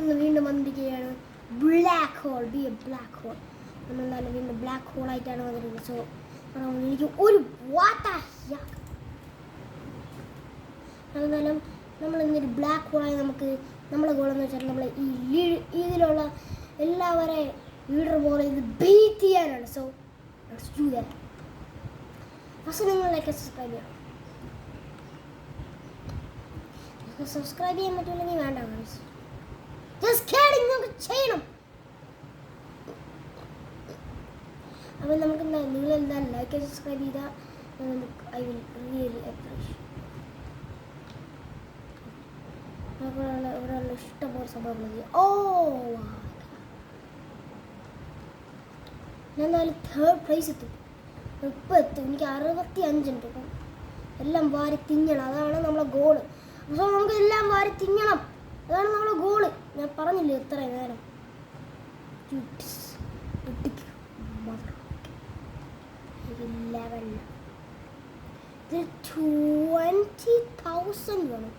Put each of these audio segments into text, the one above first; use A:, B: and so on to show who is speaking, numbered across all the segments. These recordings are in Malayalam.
A: ഇന്ന് വീണ്ടും വന്നിരിക്കുകയാണ് black hole. B A black hole. നമ്മളെന്തായാലും വീണ്ടും ബ്ലാക്ക് ഹോളായിട്ടാണ് വന്നിരിക്കുന്നത്. സോ എനിക്ക് ഒരു എന്നാലും നമ്മൾ ഇന്നൊരു ബ്ലാക്ക് ഹോളായി നമുക്ക് നമ്മളെ ഗോളെന്ന് വെച്ചാൽ നമ്മൾ ഇതിലുള്ള എല്ലാവരെയും ലീഡർ പോലെ ഇത് ബീറ്റ് ചെയ്യാനാണ്. So let's do that. First നിങ്ങൾ ലൈക്ക് സബ്സ്ക്രൈബ് ചെയ്യണം. സബ്സ്ക്രൈബ് ചെയ്യാൻ പറ്റില്ലെങ്കിൽ വേണ്ട ഗൈസ്. ജസ്റ്റ് കിഡിങ്, നമുക്ക് ചെയ്യണം. അപ്പോൾ നമുക്ക് നിങ്ങളെന്താ ലൈക്ക് സബ്സ്ക്രൈബ് ചെയ്താൽ ഐ വിൽ റിയലി അപ്രീഷിയേറ്റ്. ഒരാളുടെ ഇഷ്ടംപോലെ സംഭവങ്ങൾ ഞാൻ എന്തായാലും 3rd place എത്തും. ഇപ്പോൾ എത്തും. എനിക്ക് 65 ഉണ്ട്. അപ്പം എല്ലാം വാരി തിന്നണം, അതാണ് നമ്മളെ ഗോള്. അപ്പോൾ നമുക്ക് എല്ലാം വാരി തിന്നണം, അതാണ് നമ്മളെ ഗോള്. ഞാൻ പറഞ്ഞില്ലേ ഇത്രയും നേരം. 11 ഇതിൽ 20,000 വേണം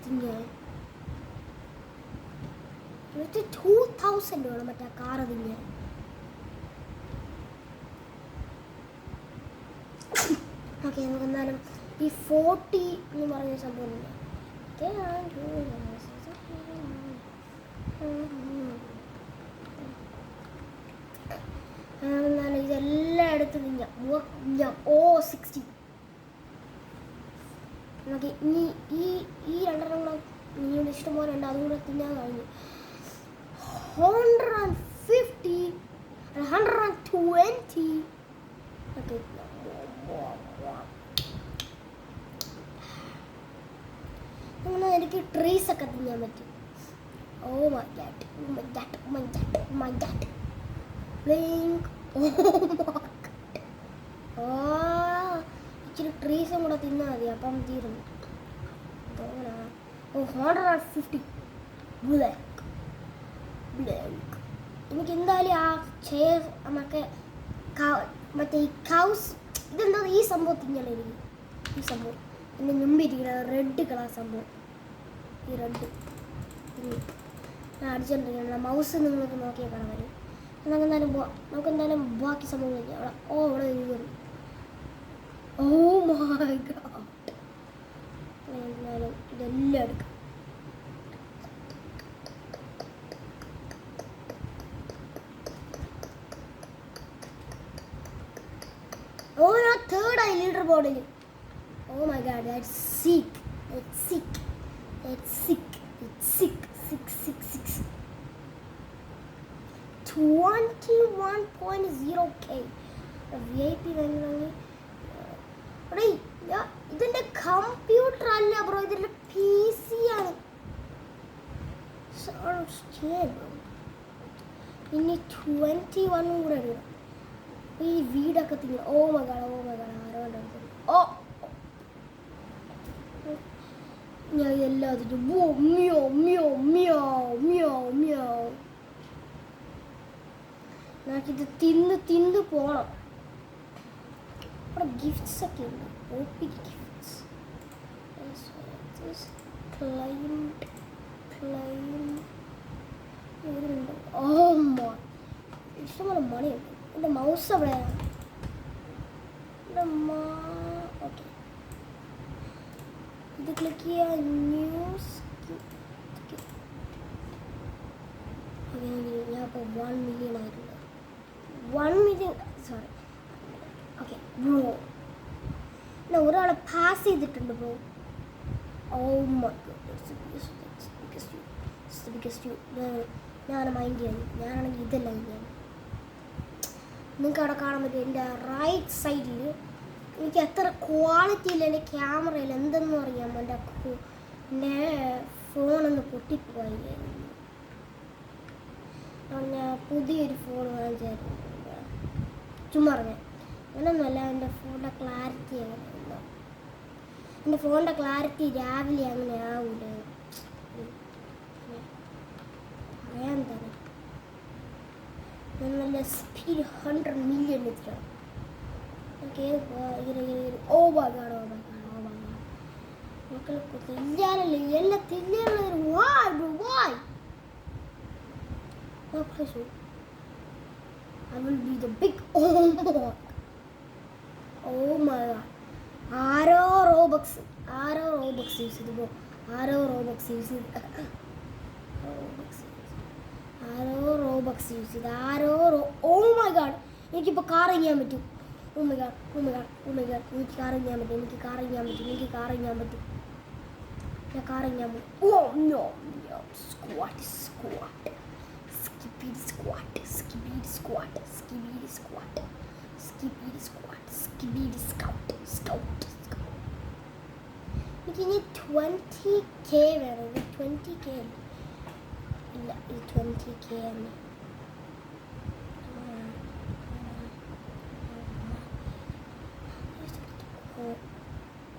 A: തിന്നാൻ. 2,000 വേണം മറ്റേ കാറ് തിന്നാൻ. ഓക്കെ, നമുക്ക് എന്നാലും ഈ 40 എന്ന് പറഞ്ഞ സംഭവമില്ല. എന്നാലും ഇതെല്ലാം എടുത്ത് തിന്നാം. 60 നമുക്ക് ഇനി ഈ രണ്ടെണ്ണം കൂടെ നിങ്ങളുടെ ഇഷ്ടം പോലെ ഉണ്ട്, അതും കൂടെ തിന്നാൻ കഴിഞ്ഞു. 150 120 ഓക്കെ. എനിക്ക് ട്രീസ് ഒക്കെ തിന്നാൻ പറ്റും. Oh my god, my god. ഇച്ചിരി ട്രീസും കൂടെ തിന്നാൽ മതി, അപ്പം തീരുന്നു. 150 എനിക്ക് എന്തായാലും ആ ചെയർ മറ്റേ ഈ കൗസ് ഇതെന്താ ഈ സംഭവം തിന്നല്ലേ എനിക്ക്. ഈ സംഭവം എൻ്റെ മുമ്പിരിക്കുന്ന റെഡ് കളർ സംഭവം, ഈ റെഡ് ഞാൻ അടിച്ചോണ്ടിരിക്കണം. മൗസ് നിങ്ങൾക്ക് നോക്കിയാൽ കാണാൻ വരും. നമുക്ക് എന്തായാലും ബാക്കി സംഭവം കഴിക്കാം. അവിടെ ഇവിടെ ഓ മൈ ഗോഡ്. എന്തായാലും ഇതെല്ലാം എടുക്കാം. ഓ ഞാൻ 3rd ആയി ലീഡർ ബോർഡിൽ. ഓ മൈ ഗോഡ്, ദാറ്റ്സ് സിക്ക്. It's sick. 21.0k VIP വാങ്ങി. ഇതിന്റെ കമ്പ്യൂട്ടർ അല്ല ബ്രോ, ഇതിന്റെ PC ആണ്. ഇനി 21 കൂടെ എടുക്കണം. ഈ വീടൊക്കെ തിന്നു. ഓ മൈ ഗോഡ് ആരോണ്ട്. ഓ ഞാൻ എല്ലാത്തിനും നമുക്കിത് തിന്ന് പോണം. അവിടെ ഗിഫ്റ്റ്സ് ഒക്കെ ഉണ്ട്. OP gifts. ഇഷ്ടംപോലെ മണിയുണ്ട്. എൻ്റെ മൗസ് എവിടെയാണ്? ഓക്കെ, ഇത് ക്ലിക്ക് ചെയ്യുക. ന്യൂസ് ഞാൻ ഇപ്പോൾ 1 മില്യൺ ആയിട്ടുണ്ട്. 1 മില്യൺ സോറി. ഓക്കെ ബ്രോ, ഞാൻ ഒരാളെ പാസ് ചെയ്തിട്ടുണ്ട് ബ്രോ. ഓ മൈ ഗോഡ്, ഞാൻ മൈൻഡ് ചെയ്യുന്നു. ഞാനാണെങ്കിൽ ഇതല്ല ഞാൻ. നിങ്ങൾക്ക് അവിടെ കാണാൻ പറ്റും എൻ്റെ റൈറ്റ് സൈഡിൽ എനിക്ക് എത്ര ക്വാളിറ്റിയില്ല എൻ്റെ ക്യാമറയിൽ എന്തെന്നും അറിയാം. എൻ്റെ ഫോണൊന്ന് പൊട്ടിപ്പോയി. ഞാൻ പുതിയൊരു ഫോൺ വാങ്ങിച്ചായിരുന്നു. ചുമ്മാ അറിഞ്ഞ അങ്ങനൊന്നുമല്ല. എൻ്റെ ഫോണിൻ്റെ ക്ലാരിറ്റി അങ്ങനെ എൻ്റെ ഫോണിൻ്റെ ക്ലാരിറ്റി രാവിലെ അങ്ങനെ ആവൂല. പറയാൻ തന്നെ നല്ല സ്പീഡ് 100 മില്യൺ എത്തിക്കണം. ഓക്കെ, ഓ മൈ ഗോഡ് മക്കൾക്ക് തിന്നാനല്ലേ എല്ലാം തിന്നാനുള്ള. വായ് I'll play so. I will be the big oh my god. ആരോ റോബക്സ് യൂസ് ചെയ്തു ആരോ റോബക്സ് യൂസ് ചെയ്ത് ഓ മൈ ഗാഡ് എനിക്കിപ്പോൾ കാർ ചെയ്യാൻ പറ്റും. ഓ മൈ ഗാഡ് എനിക്ക് കാർ ചെയ്യാൻ പറ്റും. ഞാൻ കാർ ചെയ്യാൻ പറ്റും. Oh no squat Skippity squat. എനിക്കിനി 20k വേണം. 20k ഇല്ല, ഇത് 20k ആണ്.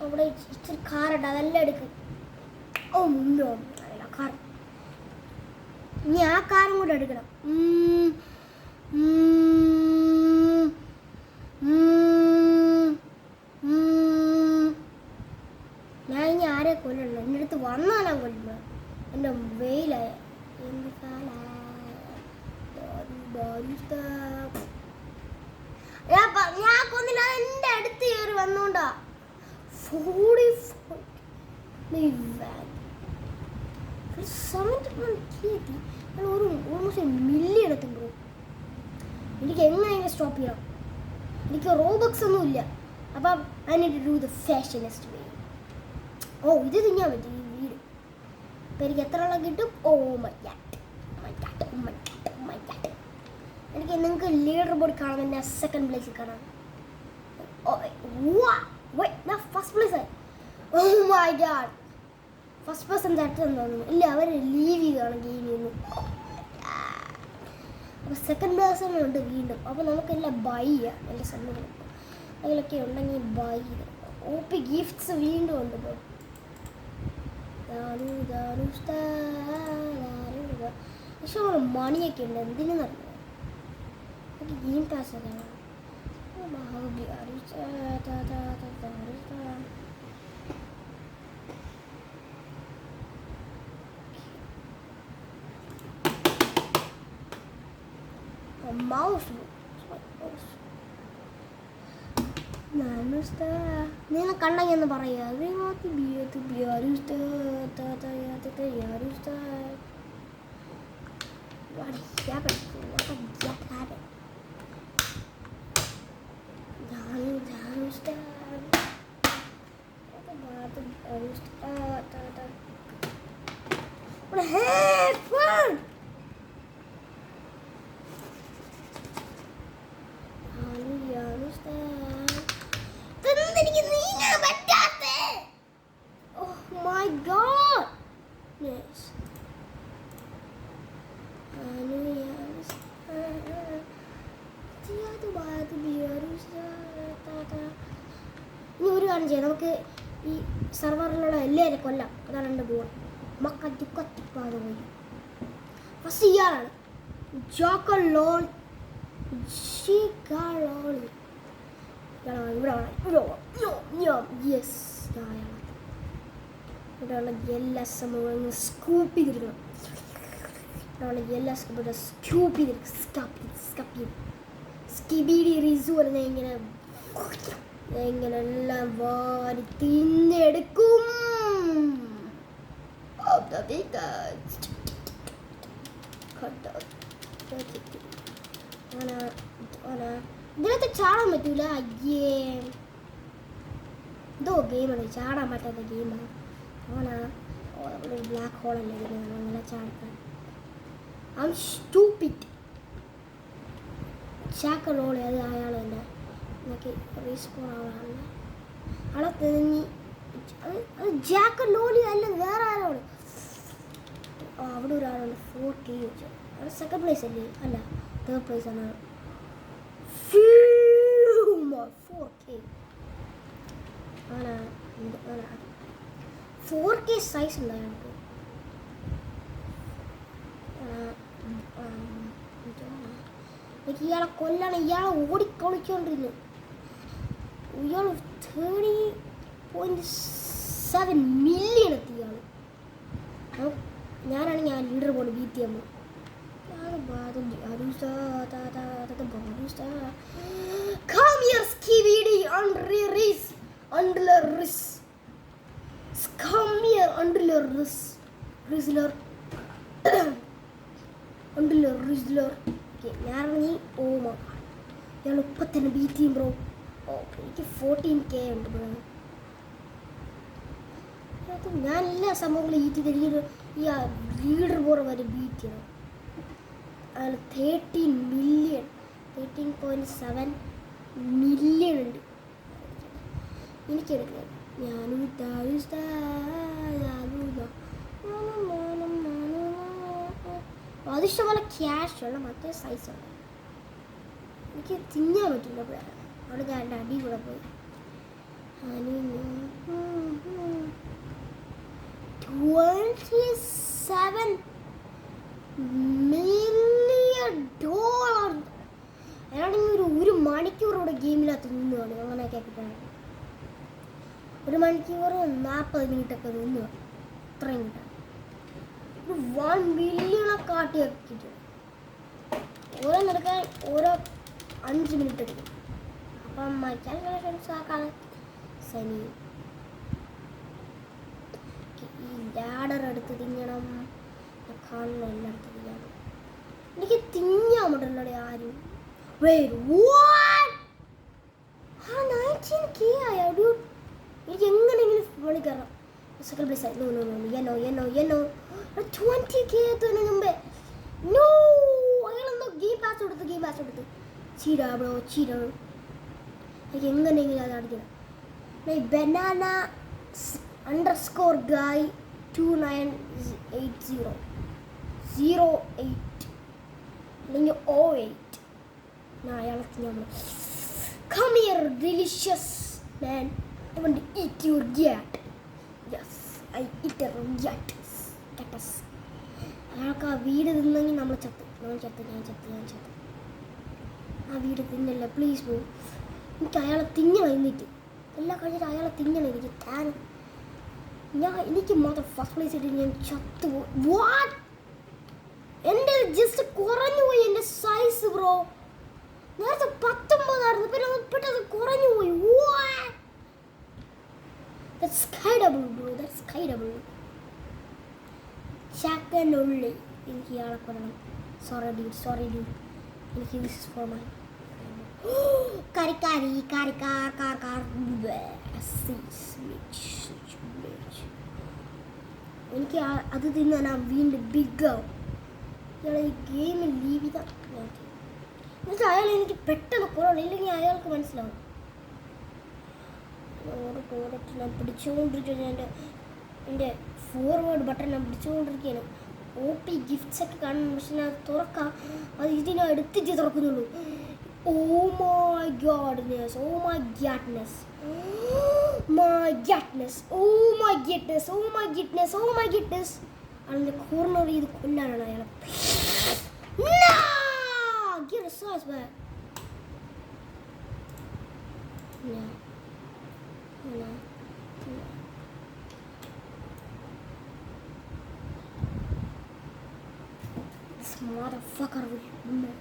A: അവിടെ ഇച്ചിരി കാറുണ്ട്, അതെല്ലാം എടുക്കും. ഓ മുന്നോ അല്ല കാർ. ഇനി ആ കാറും കൂടെ എടുക്കണം. ഞാൻ ഇനി ആരെ കൊല്ലണം? എൻ്റെ അടുത്ത് വന്നാലാ കൊല്ലുമ്പോൾ എൻ്റെ വെയിലായ എന്ത് ഞാൻ കൊന്നില്ല. എൻ്റെ അടുത്ത് കയറി വന്നോണ്ടാ 44 ഒരു ഓൾമോസ്റ്റ് മില്യൺ എത്തുമ്പോൾ എനിക്ക് എങ്ങനെയെങ്കിലും സ്റ്റോപ്പ് ചെയ്യണം. എനിക്ക് റോബക്സ് ഒന്നും ഇല്ല. അപ്പം I need to do the fashionist way. ഓ ഇത് തിന്നാൻ പറ്റും ഈ വീട്. അപ്പം എനിക്ക് എത്ര എണ്ണം കിട്ടും? Oh my god. എനിക്ക് നിങ്ങൾക്ക് ലീഡർ ബോർഡ് കാണാൻ എൻ്റെ സെക്കൻഡ് പ്ലേസിൽ കാണാം. ഫസ്റ്റ് പ്ലേസ് ആയി. Oh my god. First person തട്ടെന്ന് തോന്നുന്നു. ഇല്ല, അവർ ലീവ് ചെയ്താണ് ഗെയിമിൽ നിന്ന്. അപ്പോൾ സെക്കൻഡ് പേഴ്സൺ ഉണ്ട് വീണ്ടും. അപ്പോൾ നമുക്കെല്ലാം ബൈ ചെയ്യാം. എൻ്റെ സമയം അതിലൊക്കെ ഉണ്ടെങ്കിൽ ബൈ ചെയ്യാം. OP ഗിഫ്റ്റ്സ് വീണ്ടും ഉണ്ട്. ഇപ്പോൾ ഇഷ്ടംപോലെ മണിയൊക്കെ ഉണ്ട്. എന്തിനും നടക്കുന്നത് എനിക്ക് ഗെയിം പാസ് ഒക്കെ mouse. നീന കണ്ടെന്ന് പറയാ. ഇനി ഒരു കാര്യം ചെയ്യാം. നമുക്ക് ഈ സർവറിലുള്ള എല്ലാവരും കൊല്ലാം. അതാണ് എൻ്റെ ഗോൾ. മക്കത്തിപ്പാതെ പോയി ഫസ്റ്റ് ഇയാളാണ് ജോക്കലോൾ. ഇവിടെയുള്ള എല്ലാ സംഭവങ്ങളും സ്കൂപ്പ് ചെയ്തിരിക്കണം. ഇവിടെയുള്ള എല്ലാ സംഭവം സ്കൂപ്പ് ചെയ്തിരിക്കും. സ്കിബിഡി റിസു അല്ല ഇങ്ങനെ എല്ലാം വാരി തിന്നെടുക്കും. ഇതിനകത്ത് ചാടാൻ പറ്റൂല. അയ്യേ, എന്തോ ഗെയിമാണ് ചാടാൻ പറ്റാത്ത ഗെയിമാണ്. അവനാ ഒരു ബ്ലാക്ക് ഹോളല്ലേ ഇതിന് അങ്ങനെ ചാടാൻ. I am stupid. ചാക്കലോളി അത് അയാൾ തന്നെ എനിക്ക് റീസ്പോൺ ആവാണ്. ആളെ തെങ്ങി അത് ജാക്കലോളി അല്ല, വേറെ ആരാണ്. അവിടെ ഒരാളുണ്ട് 4K വെച്ചു. അവിടെ സെക്കൻഡ് പ്ലേസ് അല്ലേ? അല്ല, തേർഡ് പ്ലേസ് ആണ്. 4K 4K സൈസ് ഉണ്ട് അയാൾക്ക്. എനിക്ക് ഇയാളെ കൊല്ലാണ്. ഇയാളെ ഓടിക്കളിച്ചോണ്ടിരുന്നു. ഇയാൾ 30.7 മില്യൺ എത്തി ഇയാൾ. ഞാനാണെങ്കിൽ ആ ലീഡർ ബോർഡ് ബീറ്റ് ചെയ്യുമ്പോൾ Come here, Skibidi, Undler. Come here, Undler. Rizzler. Undler. Okay, ഞാനിറങ്ങി. Oh my god. ഞാൻ ഇപ്പം തന്നെ ബീറ്റ് ചെയ്യും ബ്രോ. ഓ എനിക്ക് 14K ഉണ്ട് ബ്രോ. ഞാൻ എല്ലാ സംഭവങ്ങളും ഈറ്റ് ചെയ്ത് ഈ ലീഡർ ബോർഡ് വരെ ബീറ്റ് ചെയ്യണം. അതിൽ 13.7 മില്യൺ ഉണ്ട് എനിക്കെടുക്കുന്നത്. ഞാനും അതിഷ്ടംപോലെ ക്യാഷ് ഉള്ള മറ്റേ സൈസുണ്ട്. എനിക്ക് തിന്നാൻ പറ്റില്ല. അവിടെ ഞാൻ എൻ്റെ അടി കൂടെ പോയി. 27 മില്യൺ ഡോളർ. അയാണെങ്കിൽ ഒരു മണിക്കൂർ ഇവിടെ ഗെയിമിനകത്ത് നിന്നുമാണ്. അങ്ങനെയൊക്കെ കിട്ടാണ്. ഒരു മണിക്കൂർ 40 മിനിറ്റൊക്കെ നിന്നു. അത്രയും കിട്ടാൻ ഒരു 1 മില്യണെ കാട്ടിയാക്കിയിട്ട് ഓരോന്നെടുക്കാൻ ഓരോ 5 മിനിറ്റ് എടുക്കും. അപ്പം മൈ കാൽക്കുലേഷൻസ് ആക്കാണ് സനി. ഈ ലാഡർ എടുത്ത് തിന്നണം. കാണണം എല്ലായിടത്ത് തിന്നാണ്. എനിക്ക് തിന്നാൻ പറ്റില്ലടെ ആരും. 19K ആയോ ഡ്യൂഡ്? എനിക്ക് എങ്ങനെയെങ്കിലും ഫോണിൽ കയറാം. സെക്കൻഡ് പ്ലേസ് ആയി. നോ 20K എത്തുന്നതിന് മുമ്പേ. നോ, അയാളെന്തോ ഗെയിം പാസ് കൊടുത്ത് ചീടാ ബ്രോ, ചീടാ. എനിക്ക് എങ്ങനെയെങ്കിലും അത് അടിക്കണം. ബനാന _guy 2980 അല്ലെങ്കിൽ 08. ഞാൻ അയാളെ ഞാൻ come here delicious man, I want to eat your cat. Yes, I eat a cat. അയാൾക്ക് ആ വീട് തിന്നെങ്കിൽ ഞാൻ ചത്ത്. ആ വീട് തിന്നല്ല പ്ലീസ് പോ. എനിക്ക് അയാളെ തിന്നണം. എന്നിട്ട് എല്ലാം കഴിഞ്ഞിട്ട് അയാളെ തിന്നണം. എനിക്ക് മാത്രം ഫസ്റ്റ് പ്ലേസ് ഇട്ട് ഞാൻ ചത്തു. വാട്ട്? എൻ്റെ ജസ്റ്റ് കുറഞ്ഞു പോയി എൻ്റെ സൈസ് ബ്രോ. നേരത്തെ 19 പിന്നെ പെട്ടെന്ന് കുറഞ്ഞു പോയി. That's skydable bro, that's skydable. ചക്കനുള്ളിൽ എനിക്ക് ഇയാളെ കൊല്ലണം. Sorry dude. എനിക്ക് this is for my car എനിക്ക് അത് തിന്നാൻ ആ വീണ്ടും ബിഗ് ആവും. ഇയാളെ ഈ ഗെയിമിൽ ലീവ് ചെയ്താൽ എന്നിട്ട് അയാൾ എനിക്ക് പെട്ടെന്ന് കുറവുള്ളൂ. ഇല്ലെങ്കിൽ അയാൾക്ക് മനസ്സിലാവും. ഓരോ പ്രോഡക്റ്റ് ഞാൻ പിടിച്ചുകൊണ്ടിരിക്കുകയാണ്. എൻ്റെ ഫോർവേഡ് ബട്ടൺ ഞാൻ പിടിച്ചുകൊണ്ടിരിക്കുകയാണ്. OP ഗിഫ്റ്റ്സ് ഒക്കെ കാണുന്നു. പക്ഷെ ഞാൻ തുറക്കാം. അത് ഇതിനെ എടുത്തിട്ട് തുറക്കുന്നുള്ളൂ. Oh my godness. അതിൻ്റെ കോർണർ ചെയ്ത് കൊല്ലാനാണ് അയാളെ. Get a sauce back. No. This motherfucker will move.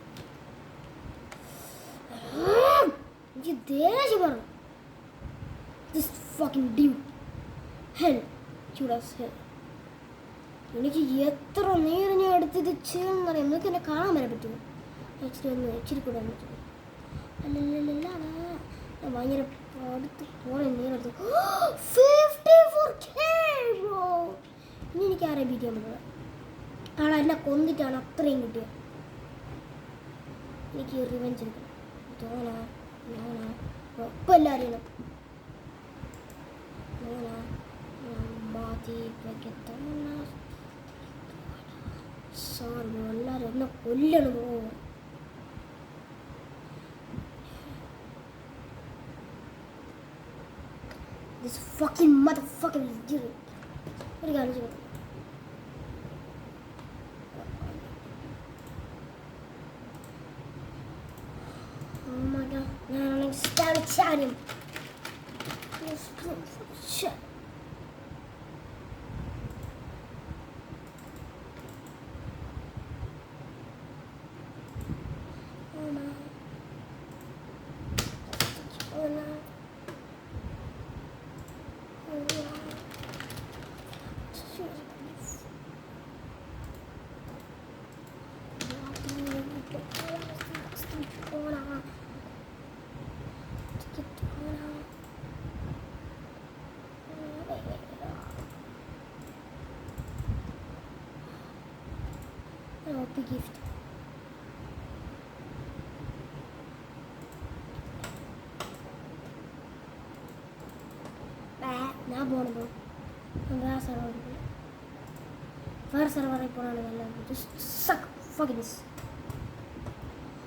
A: You dare? This fucking dude. Hell. Judas hell. എനിക്ക് എത്ര നേരം ഞാൻ എടുത്തിത് ചെയ്യുന്നറിയാം. നിങ്ങൾക്ക് എന്നെ കാണാൻ വരെ പറ്റുമോ? ഇച്ചിരി കൂടെ അല്ലല്ല ഞാൻ ഭയങ്കര അടുത്ത് പോണേ നേരെടുത്തു. 54K bro. ഇനി എനിക്ക് ആരെ ബീറ്റ് ചെയ്യാൻ പറ്റുന്നത്? ആളെ എന്നെ കൊന്നിട്ടാണ് അത്രയും കിട്ടിയത്. എനിക്ക് റിവെഞ്ച് എടുക്കണം. ഇപ്പം എല്ലാം അറിയണം. സോറി എല്ലാവരും എന്നെ കൊല്ലണം. This fucking motherfucker is doing. What are you gonna do? Oh my god. Now I'm gonna start him. Shit. Happy gift. ഞാൻ പോകണത് വേറെ സെർവറിൽ പോകണമാണ് നല്ലത്.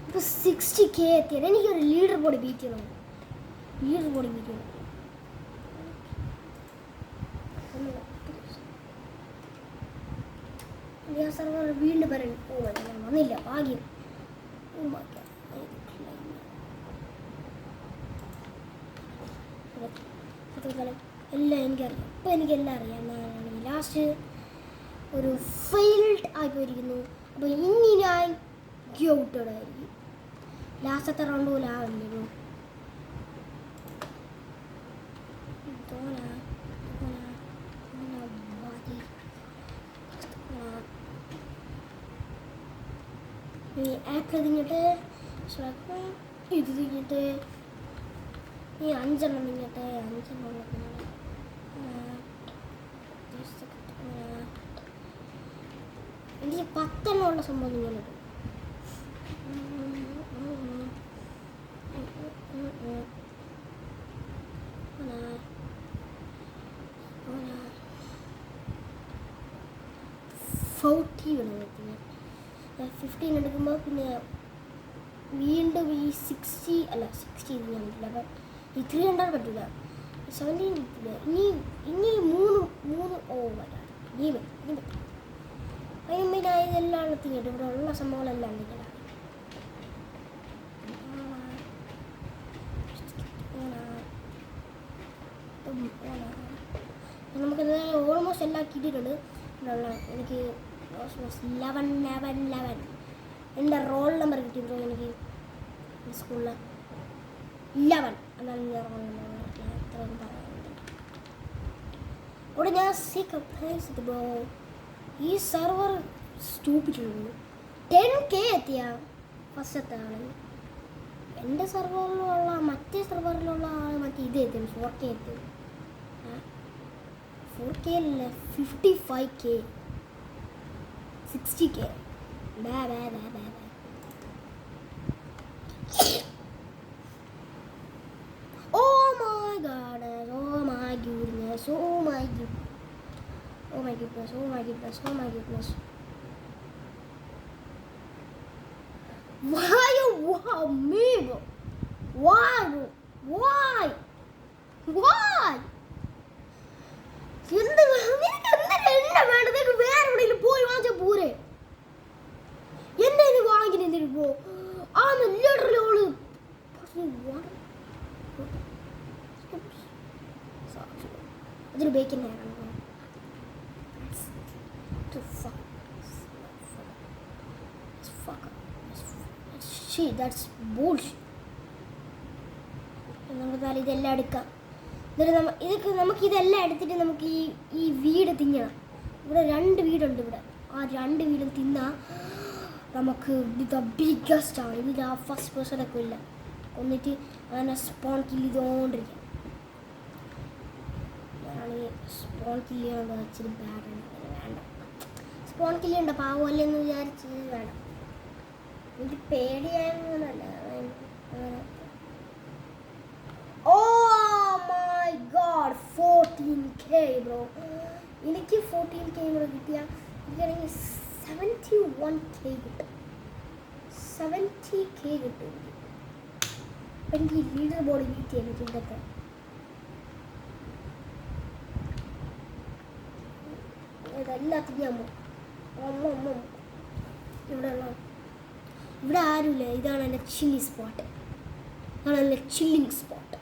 A: ഇപ്പോൾ 60K എത്തിയത്. എനിക്കൊരു ലീഡർ ബോർഡ് ബീറ്റ് ചെയ്യണം. ഞാൻ സെർവർ വീണ്ടും പറയും. ഞാൻ വന്നില്ല, ഭാഗ്യം. എല്ലാം എനിക്കറിയാം. ഇപ്പം എനിക്കെല്ലാം അറിയാം. ഞാനാണെങ്കിൽ ലാസ്റ്റ് ഒരു ഫെയിൽഡ് ആയിപ്പോയിരിക്കുന്നു. അപ്പോൾ ഇനി ഞാൻ ഔട്ടഡ് ആയിരിക്കും. ലാസ്റ്റത്തെ റൗണ്ട് പോലെ ആവില്ലല്ലോ. ഈ ആപ്പ് തിങ്ങിട്ട് ഇത് തിങ്ങിട്ട് ഈ 5 തിങ്ങട്ടെ. 5 എനിക്ക് 10 സംഭവം തിങ്ങുന്നുണ്ട്. ഞാൻ 15 എടുക്കുമ്പോൾ പിന്നെ വീണ്ടും ഈ 60 ഞാൻ പറ്റില്ല. അപ്പം ഈ 300 പറ്റില്ല. 17 പറ്റില്ല. ഇനി മൂന്ന് പറ്റാം. ഇനി പറ്റും. അതിന് ഞാൻ ഇതെല്ലാം തിങ്ങിട്ട് ഇവിടെ ഉള്ള സംഭവങ്ങളെല്ലാം തിങ്ങലാണ്. നമുക്കിത് ഓൾമോസ്റ്റ് എല്ലാം കിട്ടിയിട്ടുണ്ട്. എനിക്ക് 11 എൻ്റെ റോൾ നമ്പർ കിട്ടിയപ്പോൾ എനിക്ക് സ്കൂളിൽ 11 എന്നാണ് ഞാൻ റോൾ നമ്പർ. എത്രയൊന്നും പറയാനുണ്ട് ഇവിടെ. ഞാൻ ബ്രോ ഈ സെർവർ സ്റ്റൂപ്പിട്ടുള്ളൂ. 10K എത്തിയ ഫസ്റ്റത്തെ ആൾ. എൻ്റെ സെർവറിലുള്ള മറ്റേ സെർവറിലുള്ള ആൾ മറ്റേ ഇത് എത്തിയത് 4K എത്തിയത്. 4K അല്ല, 55K, 60K. Oh my god, oh my goodness, oh my goodness, oh my goodness, oh my goodness, oh my goodness. Why me, bro? Why, bro? Why? എന്ത് വേണ്ടത്? വേറെ എവിടെയെങ്കിലും പോയി വാങ്ങിച്ചാൽ പോരെ? എന്നെ ഇത് വാങ്ങിക്കുന്നതിന് പോ. ആ ലീഡറിലോള് അതൊരു ബേക്കിൻ്റെ നമുക്കെന്തായാലും ഇതെല്ലാം എടുക്കാം. എന്നിട്ട് നമുക്കിതെല്ലാം എടുത്തിട്ട് നമുക്ക് ഈ വീട് തിന്നണം. ഇവിടെ 2 വീടുണ്ട്. ഇവിടെ ആ 2 വീടും തിന്നാൽ നമുക്ക് ഇത് ബിഗ്ഗസ്റ്റ് ആണ്. ഇതിൽ ആ ഫസ്റ്റ് പേഴ്സണൊക്കെ ഇല്ല. എന്നിട്ട് അങ്ങനെ സ്പോൺ കില്ല് ചെയ്തുകൊണ്ടിരിക്കാം. ഞാനാണെങ്കിൽ സ്പോൺ കില്ല് ചെയ്യണത് ഇച്ചിരി ബാഡാണ്. വേണ്ട, സ്പോൺ കില്ല് ചെയ്യണ്ട, പാവമല്ലേ എന്ന് വിചാരിച്ച് വേണ്ട. എനിക്ക് പേടിയായെന്നല്ല. Oh my god, 14K bro. എനിക്ക് 14K കൂടെ കിട്ടിയാൽ എനിക്കാണെങ്കിൽ 71K കിട്ടും. 70K കിട്ടും. അപ്പം എനിക്ക് ലീഡർ ബോർഡ് ബീറ്റ് ചെയ്യാൻ പറ്റും. ഇതൊക്കെ ഇതെല്ലാത്തിനും അമ്മ ഇവിടെ ആരുമില്ല. ഇതാണ് എൻ്റെ ചില്ലി സ്പോട്ട്. ഇതാണ് എൻ്റെ ചില്ലിങ് സ്പോട്ട്.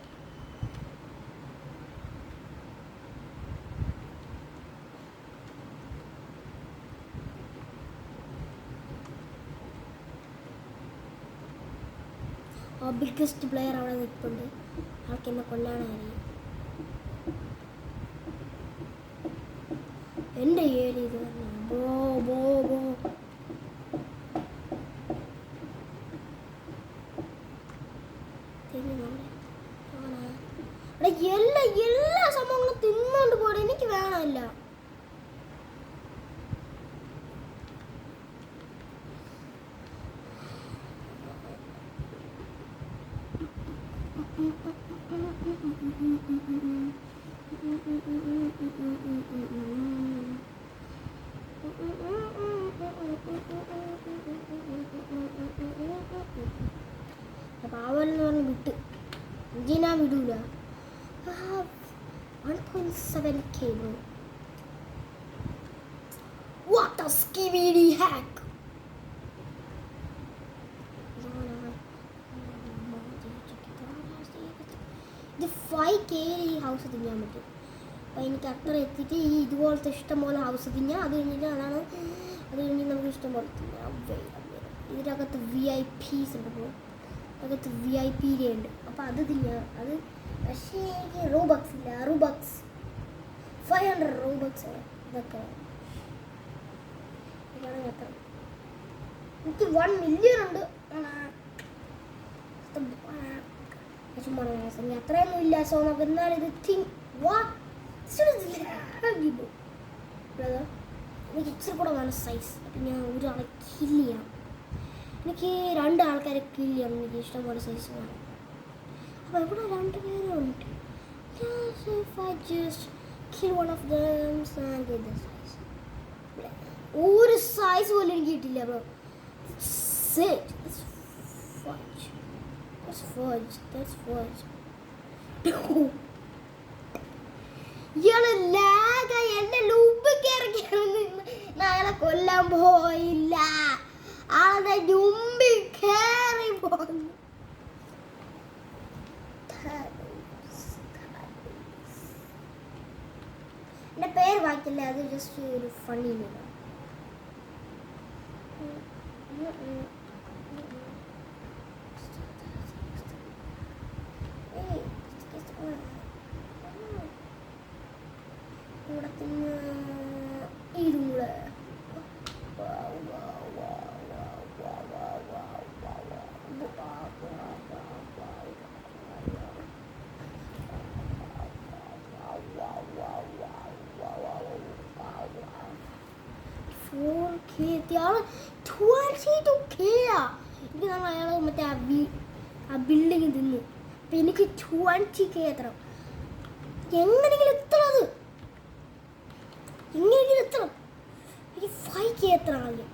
A: ആ ബിഗ്ഗസ്റ്റ് പ്ലെയർ അവിടെ നിൽപ്പുണ്ട്. ആൾക്ക് എന്നെ കൊല്ലാനായിരിക്കും. എൻ്റെ ഏരിയ ഇത് എല്ലാ സംഭവങ്ങളും തിന്നോണ്ട് പോടെ. എനിക്ക് വേണമല്ല. 1.7K bro. What a skibidi hack. ഇത് 5K ഈ ഹൗസ് തിന്നാൻ പറ്റും. അപ്പോൾ എനിക്ക് അത്ര എത്തിയിട്ട് ഈ ഇതുപോലത്തെ ഇഷ്ടംപോലെ ഹൗസ് തിന്നാം. അത് കഴിഞ്ഞിട്ട് അത് കഴിഞ്ഞ് നമുക്ക് ഇഷ്ടംപോലെ തിന്നാം. ഇതിനകത്ത് VIPs ഉണ്ട് ബ്രോ. അകത്ത് VIP ഉണ്ട്. അപ്പോൾ അത് തിന്നാം. അത് പക്ഷേ എനിക്ക് റൂബക്സ് ഇല്ല. റൂബക്സ് 500 റൂബക്സ് ഇതൊക്കെ എത്ര എനിക്ക് 1 മില്യൺ ഉണ്ട്. ചുമ്മാ അത്രയൊന്നും ഇല്ല. സോ നമുക്ക് എന്നാലും ഇത് എനിക്ക് ഇച്ചിരി കൂടെ നല്ല സൈസ്. അപ്പം ഞാൻ ഒരാളെ കില്ല് ചെയ്യാം. എനിക്ക് 2 ആൾക്കാരെ കില്ല് ചെയ്യണം. എനിക്ക് ഇഷ്ടംപോലെ സൈസ് വേണം. അപ്പോൾ ഇവിടെ 2 പേരുണ്ട്. If I just kill one of them and get the size. ഒരു സൈസ് പോലും എനിക്ക് കിട്ടില്ല ബ്രോ. That's fudge. ഇയാള് ലാഗായി എന്നെ ലൂബ് കയറിക്കാണെന്ന് അയാളെ കൊല്ലാൻ പോയില്ല. ആളെ മുമ്പിൽ കയറി പോന്നു. എൻ്റെ പേര് വായിക്കില്ല. അത് ജസ്റ്റ് ഒരു ഫണ്ണി മീനാണ്. ഇതും കൂടെ അയാള് 22K എനിക്ക് നമ്മൾ അയാളെ മറ്റേ ആ ബിൽഡിങ് തിന്നു. അപ്പം എനിക്ക് 20K എത്തണം. എങ്ങനെയെങ്കിലും എത്തണം. എത്തണം. എനിക്ക് 5K എത്തണം. ആദ്യം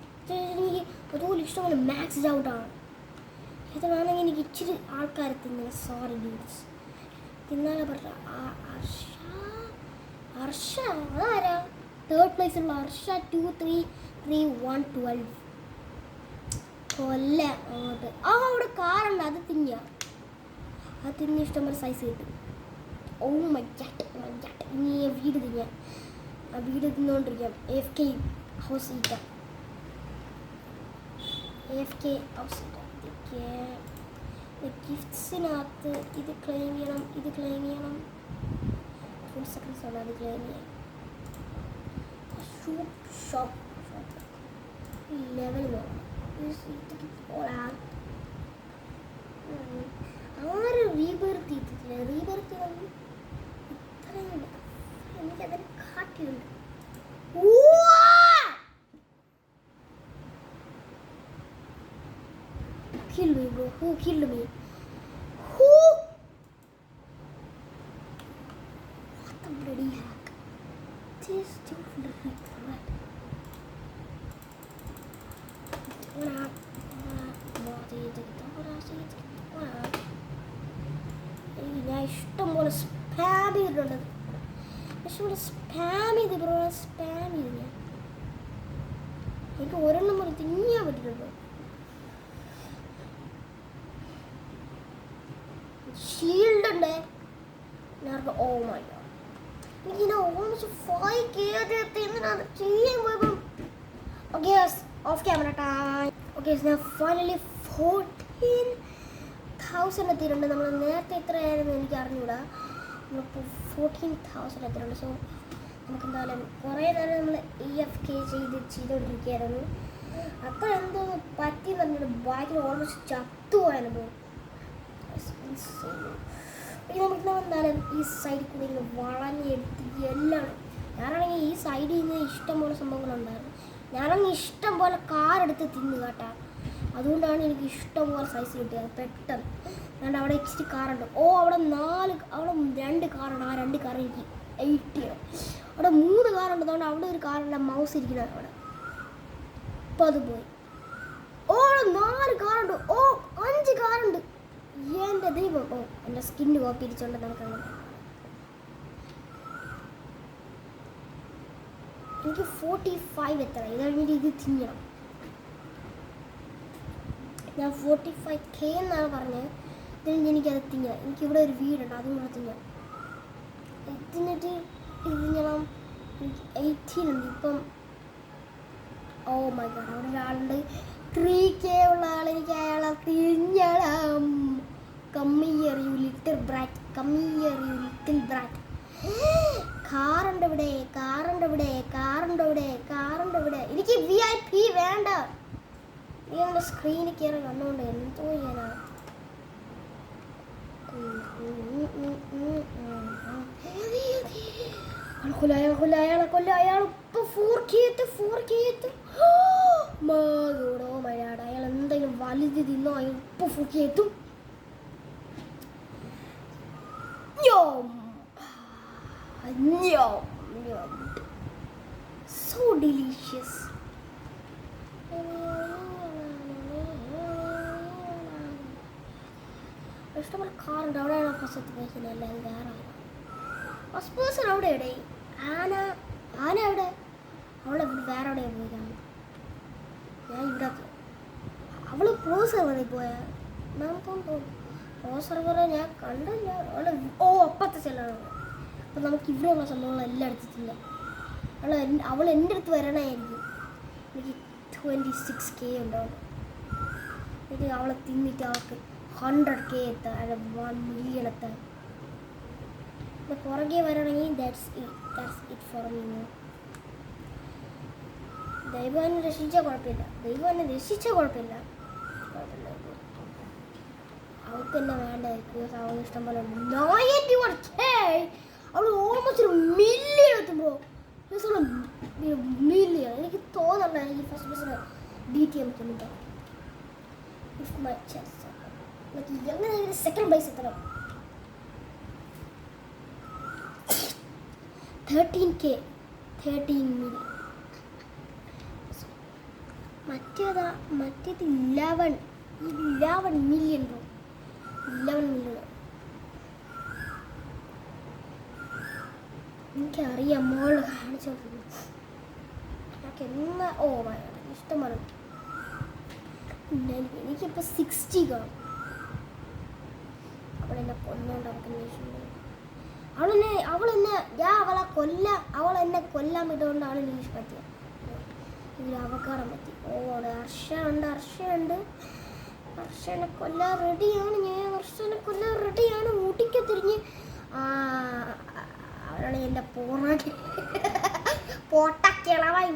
A: എനിക്ക് അതുപോലെ ഇഷ്ടംപോലെ മാക്സ് ഔട്ടാണ്. എത്രയാണെങ്കിൽ എനിക്ക് ഇച്ചിരി ആൾക്കാരെ തിന്നണം. സോറി ഡ്യൂഡ്സ് തിന്നാലെ പറഞ്ഞ ഹർഷ അതാരാ? 3rd പ്ലേസിലുള്ള ഹർഷ 2333112 കൊല്ല അങ്ങോട്ട്. അവിടെ കാറുണ്ട്. അത് തിന്ന ഇഷ്ടംപോലെ സൈസ് കിട്ടും. ഓ മജാട്ട് ഇനി വീട് തിന്നാം. ആ വീട് തിന്നുകൊണ്ടിരിക്കാം. AFK house ഈറ്റാം. ഗിഫ്റ്റ്സിനകത്ത് ഇത് ക്ലെയിം ചെയ്യണം. ഫുൾ സെക്കൻഡ്സ് ആണ് അത് ക്ലെയിം ചെയ്യാം. ഷോപ്പ് ലെവൽ ആരും റീബർത്ത് ചെയ്തിട്ടില്ല. റീബർത്ത് ഇത്രയും എനിക്കതിന് കാട്ടിയുണ്ട്. Kill me bro. Who killed me? Who? What the bloody heck? This dude right. ഞാൻ ഇഷ്ടംപോലെ സ്പാം ചെയ്തിട്ടുണ്ട്. സ്പാം ചെയ്ത് ബ്രോ. സ്പാം ചെയ്ത് ഞാൻ എനിക്ക് ഒരെണ്ണം പോലെ തിന്നാൻ പറ്റില്ലല്ലോ. ഷീൽഡ് ഉണ്ട്. Oh my god. എനിക്കിങ്ങനെ ഓൾമോസ്റ്റ് 5K എന്തിനാണ് ചെയ്യാൻ പോയപ്പോൾ. Okay off camera time. Okay ഞാൻ ഫൈനലി 14,000 എത്തിയിട്ടുണ്ട്. നമ്മൾ നേരത്തെ എത്രയായിരുന്നു എനിക്ക് അറിഞ്ഞൂടാ. നമ്മളിപ്പോൾ 14,000 എത്തിയിട്ടുണ്ട്. സോ നമുക്ക് എന്തായാലും കുറേ നേരം നമ്മൾ AFK ചെയ്തുകൊണ്ടിരിക്കുകയായിരുന്നു. അപ്പോൾ എന്തോ പറ്റി പറഞ്ഞിട്ട് ബാക്കിൽ ഓൾമോസ്റ്റ് ചത്തുപോയാലും പോകും. ഇനി നമുക്ക് എന്തായാലും ഈ സൈഡിൽ കൂടി ഇങ്ങനെ വളഞ്ഞെടുത്ത് എല്ലാം. ഞാനാണെങ്കിൽ ഈ സൈഡിൽ നിന്ന് ഇഷ്ടംപോലെ സംഭവങ്ങളുണ്ടായിരുന്നു. ഞാനാണെങ്കിൽ ഇഷ്ടം പോലെ കാറെടുത്ത് തിന്നു കേട്ടാ. അതുകൊണ്ടാണ് എനിക്ക് ഇഷ്ടംപോലെ സൈസ് കിട്ടിയത് പെട്ടെന്ന്. ഞാൻ അവിടെ ഇച്ചിരി കാറുണ്ട്. അവിടെ 2 കാറുണ്ട്. ആ 2 കാർ എനിക്ക് 80. അവിടെ 3 കാറുണ്ട്. അതുകൊണ്ട് അവിടെ ഒരു കാറുണ്ട്. മൗസ് ഇരിക്കുന്നത് അവിടെ. അപ്പോൾ അത് പോയി. അവിടെ 4 കാറുണ്ട്. 5 കാറുണ്ട്. എൻ്റെ ദൈവം. എൻ്റെ സ്കിന്ന് കോപ്പി ഇരിച്ചുകൊണ്ട് നമുക്ക് അങ്ങനെ എനിക്ക് 45 എത്തണം. ഇത് കഴിഞ്ഞിട്ട് ഇത് തിന്നണം. ഞാൻ 45K എന്നാണ് പറഞ്ഞത്. ഇതിന് എനിക്കത് തിന്നണം. എനിക്കിവിടെ ഒരു വീടുണ്ട്, അതും കൂടെ തിന്നണം. തിന്നിട്ട് ഇത് തിന്നണം. എനിക്ക് 18 ഉണ്ട് ഇപ്പം. ഓ മൈ ഗോഡ്, അവിടെ ഒരാളുണ്ട് 3K ഉള്ള ആൾ. എനിക്ക് അയാളെ തിന്നണം. Come here you little brat, come here you little brat. കാറുണ്ട് ഇവിടെ, കാറുണ്ട് ഇവിടെ, കാറുണ്ട് ഇവിടെ, കാറുണ്ട് ഇവിടെ. എനിക്ക് VIP വേണ്ട. നിങ്ങളുടെ സ്ക്രീനിൽ കയറി കണ്ടുകൊണ്ട് എന്തോ ചെയ്യാനാണ്. അയാളെ കൊല്ല. അയാൾ ഇപ്പൊ 4K എത്തും. മഴയാട്. അയാൾ എന്തെങ്കിലും വലുത് തിന്നോ, അയാൾ ഇപ്പൊ 4K എത്തും. So delicious. ഇഷ്ടംപോലെ കാറുണ്ട്. അവിടെയാണ് ഫസ്റ്റ് പേഴ്സൺ. എല്ലാവരും വേറെ ഫസ്റ്റ് പേഴ്സൺ അവിടെ എവിടെ? ആന എവിടെ? അവളെ വേറെ എവിടെയാണ് പോയതാണ്. ഞാൻ ഇവിടെ അവള് പ്രോ സെർവറിൽ പോയാ തോന്നുന്നു. പ്രോ സെർവർ ഞാൻ കണ്ടില്ല. അവളെ അപ്പത്തെ ചെല്ലാണ്. അപ്പം നമുക്ക് ഇവിടെയുള്ള സംഭവങ്ങളെല്ലാം എടുത്തിട്ടില്ല. അവൾ എൻ്റെ അടുത്ത് വരണമായിരിക്കും. എനിക്ക് 26K ഉണ്ടാവും. എനിക്ക് അവളെ തിന്നിട്ട് അവൾക്ക് 100K എത്താൻ, അല്ല 1 million എത്താൻ. പുറകെ വരണമെങ്കിൽ that's it for me. ദൈവം എന്നെ രക്ഷിച്ചാൽ കുഴപ്പമില്ല. അവൾക്ക് എന്നെ വേണ്ടായിരിക്കും. അവൾ ഇഷ്ടം പോലെ 91K. അവൾ ഓൾമോസ്റ്റ് 1 million എത്തുമ്പോൾ മില്യൺ. എനിക്ക് തോന്നണ്ട എനിക്ക് ഫസ്റ്റ് ബസ്സിന് DTM പറ്റുന്നുണ്ടോ. എങ്ങനെ സെക്കൻഡ് പ്രൈസ് എത്തണം. 13K 13 million. മറ്റേത് 11 million ബ്രോ. 11 million. എനിക്കറിയാം മോള് കാണിച്ചോണ്ടിരുന്നു. എനിക്ക് എന്നാ ഇഷ്ടമാണ്. എനിക്കിപ്പോൾ 60 കാണും. അവളെന്നെ കൊന്നോണ്ട് അവൾക്ക് അവളെന്നെ കൊല്ലാൻ പറ്റുകൊണ്ടാണ് എനിക്ക് പറ്റിയത്. ഇതിൽ അവക്കാടം പറ്റി. ഹർഷനെ കൊല്ലാൻ റെഡിയാണ്. ഊട്ടിക്ക് തിരിഞ്ഞ് അവരാണ് എൻ്റെ പോട്ടക്കിളവായി.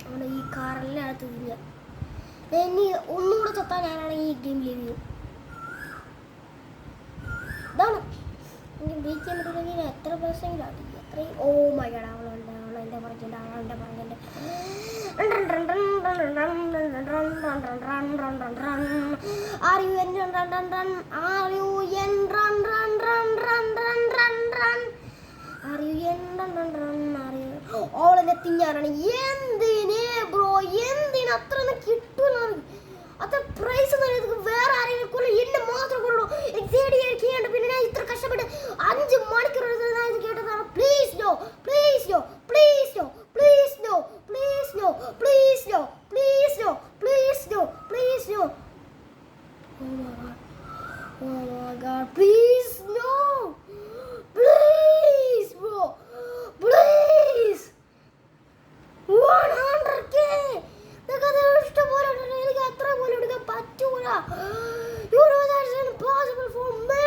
A: അവിടെ ഈ കാറെല്ലാം അടുത്ത് തിരിഞ്ഞ ഇനി ഒന്നുകൂടെ ചത്താൻ ഞാനാണെങ്കിൽ ഈ ഗെയിം ലീവ് ചെയ്യും. ഇതാണ് എനിക്ക് ബീച്ച് ചെയ്യുമ്പോഴത്തേക്ക് എത്ര പേഴ്സെങ്കിലും ആട്ടില്ല. അത്രയും മൈ ഗോഡ്. അവളെൻ്റെ പറഞ്ഞിട്ടുണ്ട്. ഓളെന്നെ തിന്നാനാണ്. എന്തിനത്ര കിട്ടൂല. അത്ര പ്രൈസ് വേറെ ആരെങ്കിലും എന്നെ മാത്രം കൊള്ളൂ. ചെയ്യേണ്ട. പിന്നെ ഞാൻ ഇത്ര കഷ്ടപ്പെട്ട് 5 മണിക്കൂർ കേട്ടതാണ്. Please no. Oh my god, please no. Please bro. Please. 100K. എനിക്ക് അത്ര പോലും എടുക്കാൻ പറ്റൂല. You know that's impossible for me.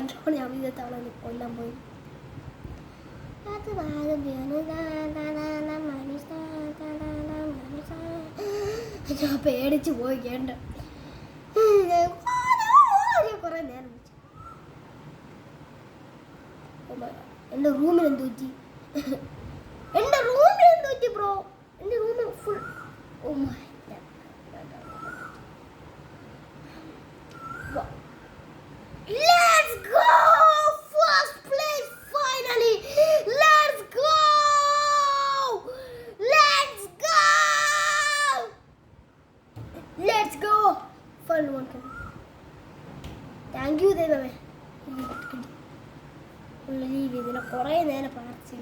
A: വാങ്ങിക്കോളൂ. ഞാൻ വിധത്തെ അവളെ കൊല്ലാൻ പോയി. ഞാൻ പേടിച്ച് പോയി കേണ്ട. കുറെ നേരം എൻ്റെ റൂമിൽ എന്ത് പറ്റി? എൻ്റെ റൂമിൽ എന്ത് പറ്റി ബ്രോ? എൻ്റെ റൂമിൽ full oh my Let's go! First place finally! Let's go! Let's go! Let's go! Fun one. Thank you, ദൈവമേ. ലീവ് ഇതിനെ കുറേ നേരം പ്രാർത്ഥിച്ചു.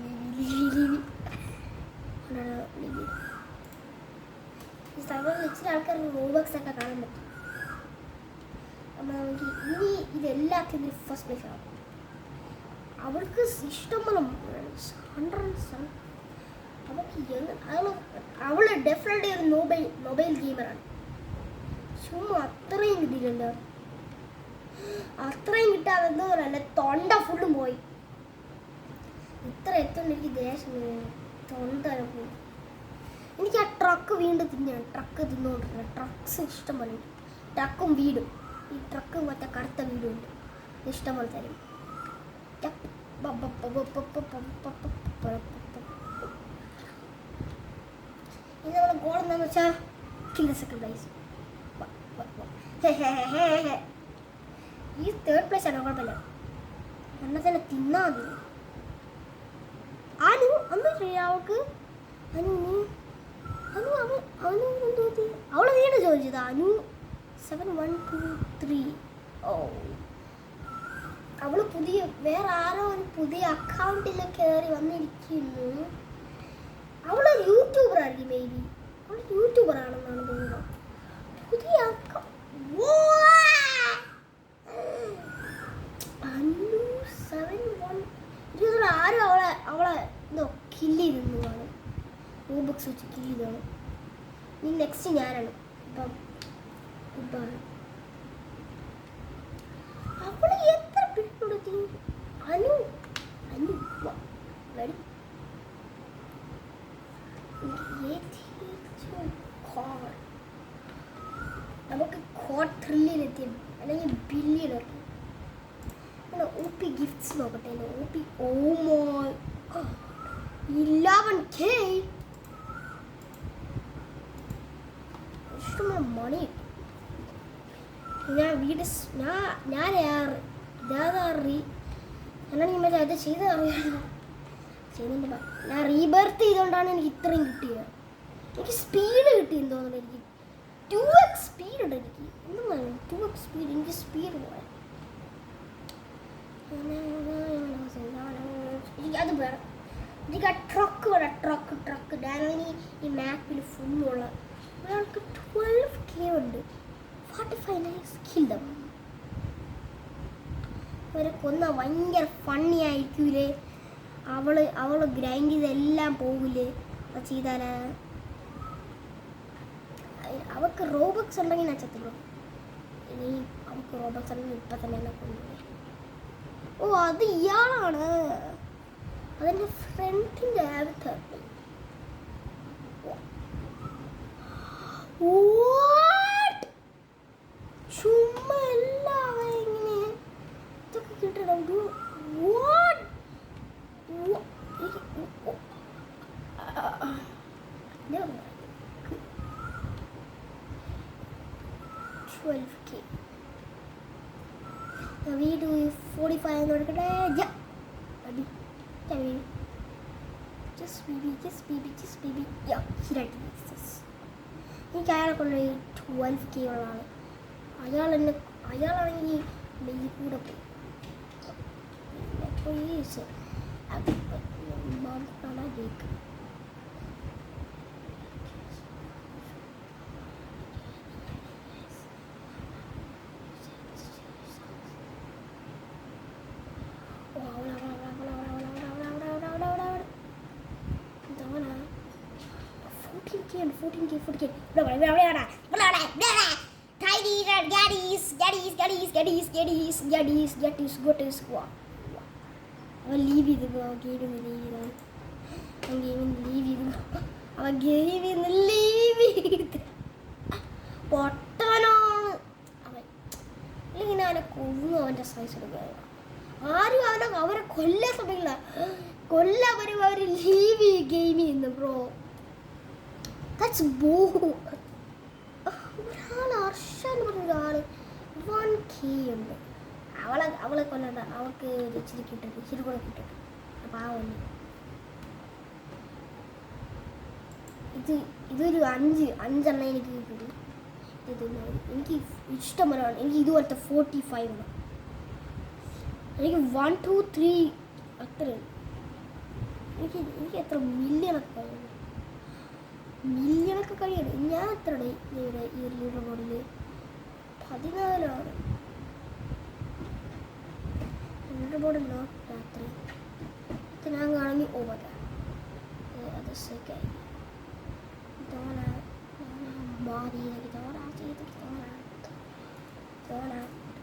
A: ഈ സ്ഥലങ്ങളിൽ ഇച്ചിരി ആൾക്കാർക്ക് റോബക്സ് ഒക്കെ കാണാൻ പറ്റും. നമുക്ക് ഇനി ഇതെല്ലാത്തിനും ഫസ്റ്റ് പ്ലേസ് ആവും. അവൾക്ക് ഇഷ്ടംപോലെ അവള് ഡെഫിനറ്റ്ലി ഒരു മൊബൈൽ ഗെയിമറാണ്. ചുമ്മാ അത്രയും കിട്ടിയില്ലല്ലോ. അത്രയും കിട്ടാതെ എന്തോ പറയല്ലേ, തൊണ്ട ഫുള്ളും പോയി. ഇത്ര എത്തുകൊണ്ട് എനിക്ക് ദേഷ്യം തൊണ്ട പോയി. എനിക്ക് ആ ട്രക്ക് വീണ്ടും തിന്നാണ്. ട്രക്ക് തിന്നുകൊണ്ടിരുന്നത്. ട്രക്സ് ഇഷ്ടംപോലെ. ട്രക്കും വീടും, ഈ ട്രക്ക് മറ്റേ കറുത്ത വീടുണ്ട്, ഇഷ്ടംപോലെ തരും. ഇനി നമ്മളെ ഗോൾ എന്താണെന്ന് വെച്ചാൽ കിൽ സെക്കൻഡ് പ്രൈസ്. ഈ തേർഡ് പ്ലേസ് ആണ്, കുഴപ്പമില്ല. എന്നെ തന്നെ തിന്നാ മതി. അനു അന്ന് അവൾക്ക് അവള് വീണ്ടും ചോദിച്ചത് അനു 7123. ഓ, അവള് പുതിയ വേറെ ആരോ ഒരു പുതിയ അക്കൗണ്ടിൽ കയറി വന്നിരിക്കുന്നു. അവളൊരു യൂട്യൂബർ ആയിരിക്കും, മേ ബി. അവൾ യൂട്യൂബർ ആണെന്നാണ് തോന്നുന്നത്. പുതിയ ആരും അവളെ എന്തോ കില്ല് ചെയ്തെന്നാണ്. റൂബക്സ് വെച്ച് കില്ല് ചെയ്താണ്. ഇനി നെക്സ്റ്റ് ഞാനാണ്. ഇപ്പം അവള് എത്ര പിടിപ്പെടുത്തി. അനു ready? നമുക്ക് കോട്ട് ത്രില്ലിലെത്തി, അല്ലെങ്കിൽ ബില്ലിയിലെത്തി. OP ഗിഫ്റ്റ്സ് നോക്കട്ടെ. OP ഓ മൈ 11K ഇഷ്ടംപോലെ മണി. ഞാൻ വീട് ഞാൻ അത് ചെയ്ത് ചെയ്യുന്നുണ്ട്. ഞാൻ റീബർത്ത് ചെയ്തുകൊണ്ടാണ് എനിക്ക് ഇത്രയും കിട്ടിയത്. എനിക്ക് സ്പീഡ് കിട്ടിയെന്ന് തോന്നുന്നു. എനിക്ക് 2x സ്പീഡ് ഉണ്ട്. എനിക്ക് എന്താണ് 2x സ്പീഡ്? എനിക്ക് സ്പീഡ് പോയാൽ അത് വേണം. എനിക്ക് ആ ട്രക്ക് വേണം. ട്രക്ക് ഡാനി ഈ മാപ്പിൽ ഫുള്ളുള്ള ഒരാൾക്ക് 12K ഉണ്ട്. 45 nights kill them. അവരെ കൊന്ന ഭയങ്കര ഫണ്ണി ആയിരിക്കൂലേ. അവള് ഗ്രൈൻഡ് ചെയ്തെല്ലാം പോകില്ലേ അത് ചെയ്താല്. അവൾക്ക് റോബക്സ് ഉണ്ടെങ്കിൽ ഞാൻ ചത്തുള്ളൂ. ഇനി അവൾക്ക് റോബക്സ് ഉണ്ടെങ്കിൽ ഇപ്പം തന്നെ എന്നെ കൊണ്ടുപോയി. ഓ, അത് ഇയാളാണ്. അതെൻ്റെ ഫ്രണ്ടിൻ്റെ അടുത്ത്. ചുമ്മാ എല്ലാവരും ഇങ്ങനെ ഇതൊക്കെ കിട്ടണം. 12K. We do 45 എന്ന് കൊടുക്കട്ടെ. Just baby. Yeah, right. എനിക്ക് അയാളെ കൊണ്ട് 12K ഉള്ളതാണ്. അയാളാണെങ്കിൽ മെയ് കൂടെ പോയി. അവൻ ലീവ് ചെയ്തു പൊട്ടനാണ് അവൻ. ഇല്ലെങ്കിൽ അവനെ കൊന്നു അവൻ്റെ സൈസ് എടുക്കുക. ആരും അവരെ കൊല്ലാൻ സമയമില്ല. അവർ ലീവ് ഗെയിം ചെയ്യുന്നു ബ്രോ. ദാറ്റ്സ് ബോ. ഒരാൾ ഹർഷ എന്ന് പറഞ്ഞ ഒരാൾ 1K ഉണ്ട്. അവളെ കൊല്ലണ്ട. അവൾക്ക് ഇച്ചിരി കിട്ടും, ഇച്ചിരി കൂടെ കിട്ടും. പാവം. ഇതൊരു 5 എനിക്ക് കിട്ടും. എനിക്ക് ഇഷ്ടംപോലെ. എനിക്ക് ഇതുപോലത്തെ 45 ആണ്. എനിക്ക് 1, 2, 3 അത്ര. എനിക്ക് എത്ര മില്യണൊക്കെ കഴിയുന്നു. ഞാൻ എത്ര ഈ ലീഡർ ബോർഡിൽ 14 ആണ്. ലീഡർ ബോർഡിൽ രാത്രി ഞാൻ കാണുമ്പോൾ ഓവർ അത് സെക്കൻഡ്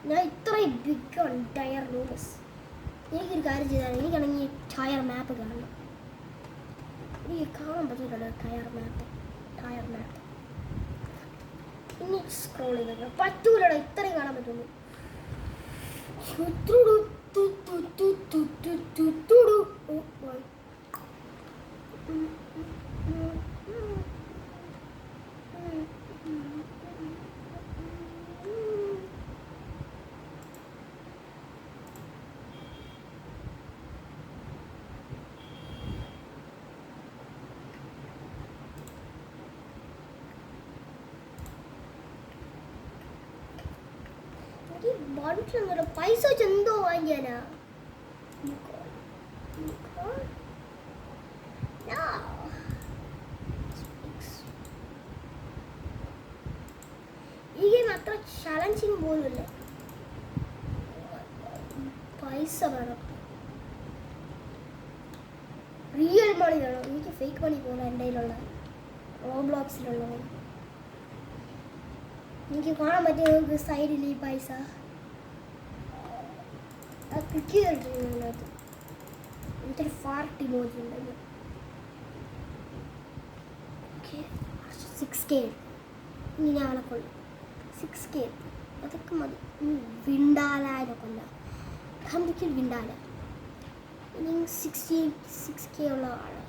A: ഞാൻ ഇത്രയും ബിഗ് ആണ് ടയർ റൂമസ്. എനിക്കൊരു കാര്യം ചെയ്താൽ എനിക്കാണെങ്കിൽ ടയർ മാപ്പ് കാണണം. എനിക്ക് കാണാൻ പറ്റില്ലല്ലോ ടയർ മാപ്പ്. ഇനി സ്ക്രോൾ ചെയ്ത് പറ്റൂലടാ. ഇത്രയും കാണാൻ പറ്റുള്ളൂ. പൈസ വെച്ച് എന്തോ വാങ്ങിയാനാ. ഈ ഗെയിം അത്ര ചലഞ്ചിങ് പോലുമില്ല. പൈസ വേണം, റിയൽ മണി വേണം. എനിക്ക് ഫേക്ക് മണി പോലെ എൻ്റെ കയ്യിലുള്ള റോബ്ലോക്സിലുള്ള എനിക്ക് കാണാൻ പറ്റിയ സൈഡിൽ ഈ പൈസ ക്ലിക്ക് ചെയ്തിട്ട് എനിക്കൊരു ഫാർട്ടി മോജി ഉണ്ടെങ്കിൽ 6K. ഇനി ഞാൻ അവളെ കൊല്ലും. 6K അതൊക്കെ മതി. വിണ്ടാലാനെ കൊല്ലാം. കമ്പിക്കൽ വിണ്ടാല. ഇനി 6K ഉള്ള ആള്.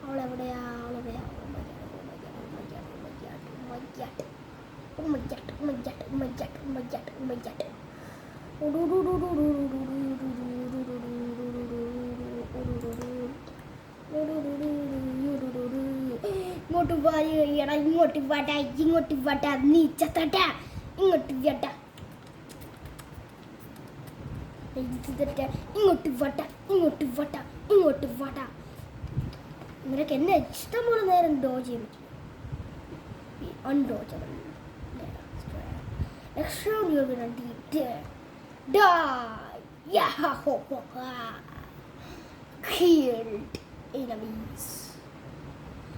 A: അവളെവിടെയാ? ഇങ്ങോട്ട് വാടാ, ഇങ്ങോട്ട് വാടാ, നീ ചത്തട്ട, ഇങ്ങോട്ട് വാടാ, ഇങ്ങോട്ട് വാടാ. നിനക്ക് എന്നെ ഇഷ്ടംപോലെ നേരം ഡോജ് ചെയ്യാൻ പറ്റും. Undodgeable. Next round you're gonna be dead. Die! Yeah! Killed enemies.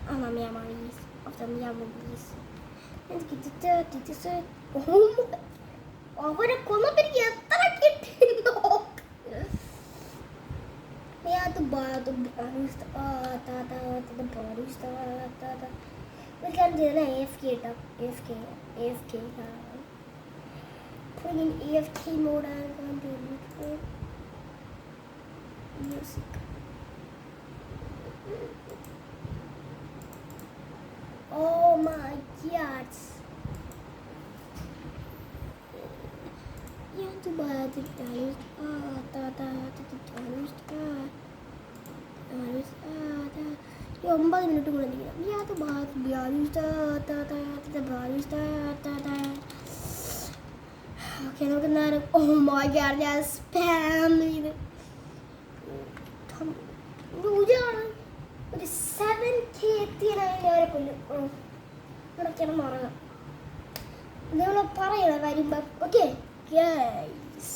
A: Memories of the memories. And get it. Oh my! അവരെ കൊന്നപ്പോ എത്ര കിട്ടിയോ? We can do an AFK. Putting in AFK mode, I'm going to do music. Oh my god! You have to buy the tires. ഈ 9 മിനിറ്റ് കൂടെ ഓക്കെ നമുക്ക് നേരം. ഓ മൈ ഗോഡ്, ഞാൻ സ്പാം ചെയ്ത് ഒരു 7K എത്തിയാൽ കൊല്ലും. ഇവിടെയൊക്കെയാണ് മറങ്ങാം. നിങ്ങൾ പറയണം വരുമ്പോ. Okay guys,